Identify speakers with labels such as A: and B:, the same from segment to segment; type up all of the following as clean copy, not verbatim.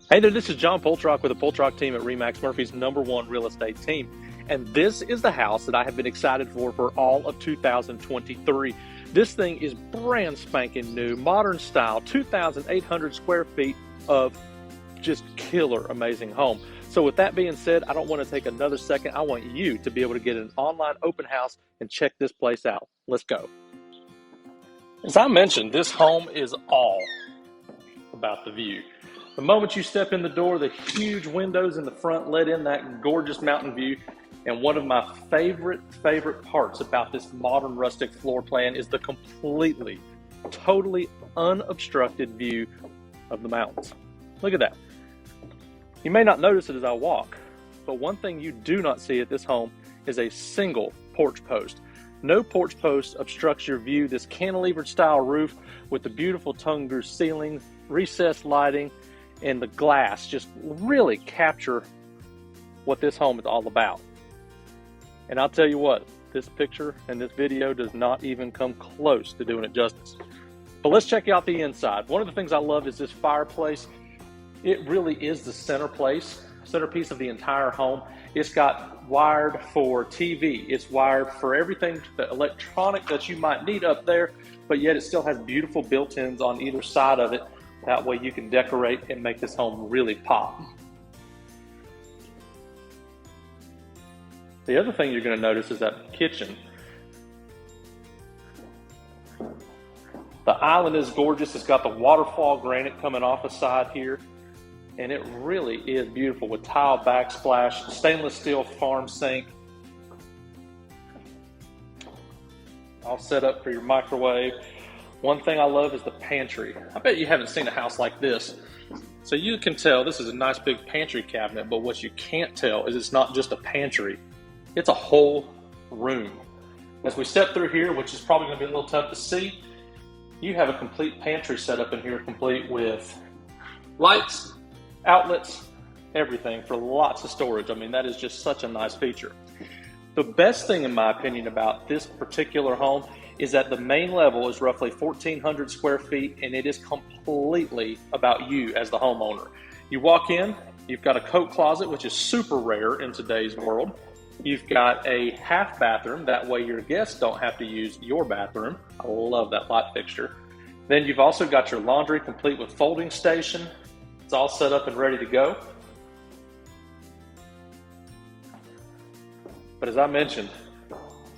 A: Hey there, this is John Poltrock with the Poltrock team at REMAX, Murphy's #1 real estate team. And this is the house that I have been excited for all of 2023. This thing is brand spanking new, modern style, 2,800 square feet of just killer amazing home. So with that being said, I don't want to take another second. I want you to be able to get an online open house and check this place out. Let's go. As I mentioned, this home is all about the view. The moment you step in the door, the huge windows in the front let in that gorgeous mountain view. And one of my favorite parts about this modern rustic floor plan is the completely, totally unobstructed view of the mountains. Look at that. You may not notice it as I walk, but one thing you do not see at this home is a single porch post. No porch post obstructs your view. This cantilevered style roof with the beautiful tongue groove ceiling, recessed lighting, and the glass just really capture what this home is all about. And I'll tell you what, this picture and this video does not even come close to doing it justice. But let's check out the inside. One of the things I love is this fireplace. It really is the centerpiece of the entire home. It's got wired for TV. It's wired for everything, the electronic that you might need up there, but yet it still has beautiful built-ins on either side of it. That way you can decorate and make this home really pop. The other thing you're going to notice is that kitchen. The island is gorgeous. It's got the waterfall granite coming off the side here. And it really is beautiful with tile backsplash, stainless steel farm sink. All set up for your microwave. One thing I love is the pantry. I bet you haven't seen a house like this. So you can tell this is a nice big pantry cabinet, but what you can't tell is it's not just a pantry. It's a whole room. As we step through here, which is probably going to be a little tough to see, you have a complete pantry set up in here, complete with lights, outlets, everything for lots of storage. I mean, that is just such a nice feature. The best thing, in my opinion, about this particular home is that the main level is roughly 1,400 square feet, and it is completely about you as the homeowner. You walk in, you've got a coat closet, which is super rare in today's world. You've got a half bathroom, that way your guests don't have to use your bathroom. I love that light fixture. Then you've also got your laundry complete with folding station. It's all set up and ready to go. But as I mentioned,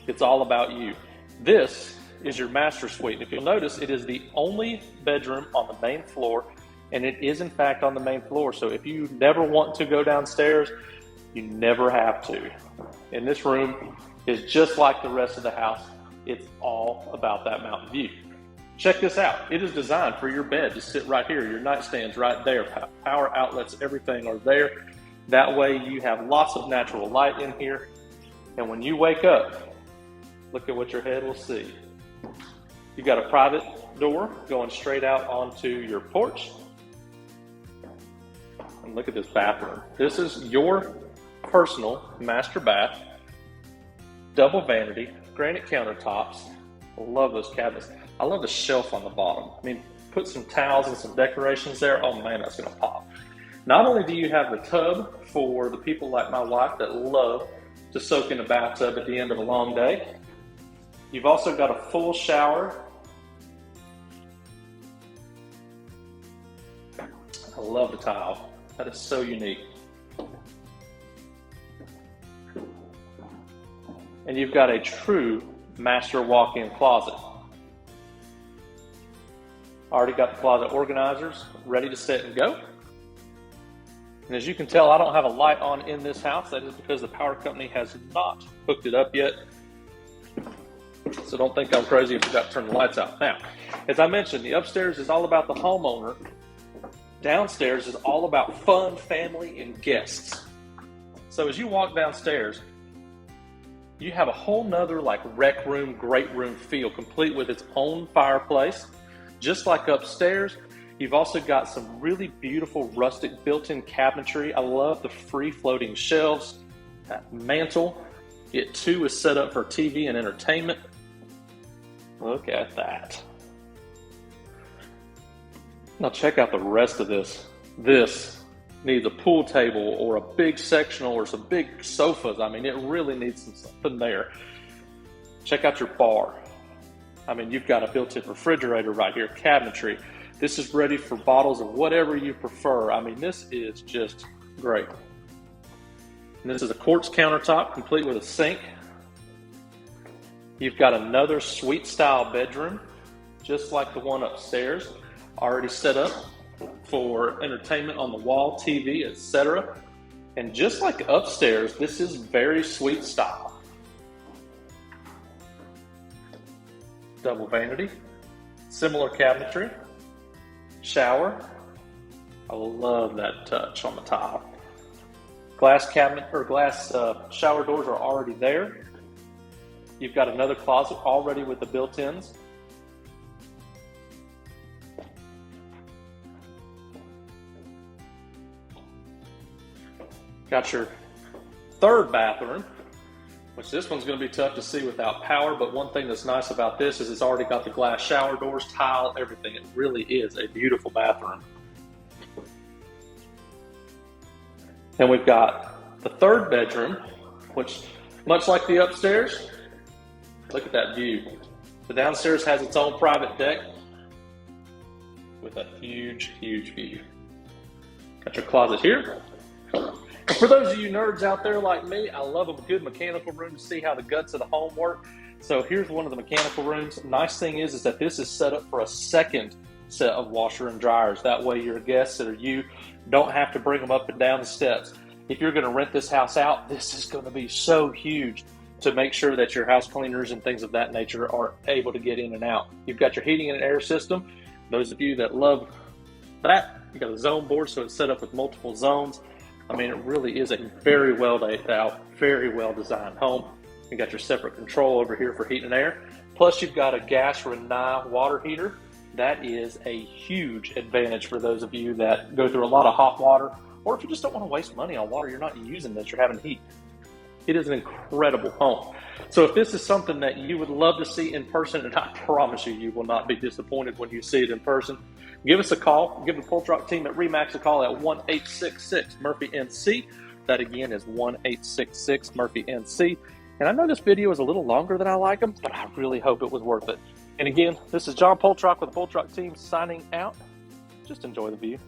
A: it's all about you. This is your master suite. And if you'll notice, it is the only bedroom on the main floor, and it is in fact on the main floor. So if you never want to go downstairs, you never have to. And this room is just like the rest of the house. It's all about that mountain view. Check this out. It is designed for your bed to sit right here. Your nightstand's right there. Power outlets, everything are there. That way you have lots of natural light in here. And when you wake up, look at what your head will see. You got a private door going straight out onto your porch. And look at this bathroom. This is your personal master bath. Double vanity, granite countertops. I love those cabinets. I love the shelf on the bottom. I mean, put some towels and some decorations there. Oh man, that's gonna pop. Not only do you have the tub for the people like my wife that love to soak in a bathtub at the end of a long day, you've also got a full shower. I love the tile. That is so unique. And you've got a true master walk-in closet. Already got the closet organizers ready to set and go. And as you can tell, I don't have a light on in this house. That is because the power company has not hooked it up yet. So don't think I'm crazy if I forgot to turn the lights out. Now, as I mentioned, the upstairs is all about the homeowner. Downstairs is all about fun, family, and guests. So as you walk downstairs, you have a whole nother like rec room, great room feel, complete with its own fireplace. Just like upstairs, you've also got some really beautiful rustic built-in cabinetry. I love the free floating shelves, that mantle. It too is set up for TV and entertainment. Look at that. Now check out the rest of this. This needs a pool table or a big sectional or some big sofas, I mean, it really needs something there. Check out your bar. I mean, you've got a built-in refrigerator right here, cabinetry. This is ready for bottles of whatever you prefer. I mean, this is just great. And this is a quartz countertop complete with a sink. You've got another suite style bedroom, just like the one upstairs, already set up for entertainment on the wall, TV, etc. And just like upstairs, this is very suite style. Double vanity, similar cabinetry, shower. I love that touch on the tile. Glass cabinet or glass shower doors are already there. You've got another closet already with the built-ins. Got your third bathroom, which this one's going to be tough to see without power, but one thing that's nice about this is it's already got the glass shower doors, tile, everything. It really is a beautiful bathroom. And we've got the third bedroom, which, much like the upstairs, look at that view. The downstairs has its own private deck with a huge, huge view. Got your closet here. For those of you nerds out there like me, I love a good mechanical room to see how the guts of the home work. So here's one of the mechanical rooms. Nice thing is that this is set up for a second set of washer and dryers. That way your guests or you don't have to bring them up and down the steps. If you're going to rent this house out, this is going to be so huge to make sure that your house cleaners and things of that nature are able to get in and out. You've got your heating and air system. Those of you that love that, you got a zone board, so it's set up with multiple zones. I mean, it really is a very well laid out, very well designed home. You got your separate control over here for heat and air. Plus, you've got a gas Rinnai water heater. That is a huge advantage for those of you that go through a lot of hot water, or if you just don't want to waste money on water you're not using that you're having heat. It is an incredible home. So if this is something that you would love to see in person, and I promise you, you will not be disappointed when you see it in person, give us a call. Give the Poltrock team at REMAX a call at 1-866-MURPHY-NC. That again is 1-866-MURPHY-NC. And I know this video is a little longer than I like them, but I really hope it was worth it. And again, this is John Poltrock with the Poltrock team signing out. Just enjoy the view.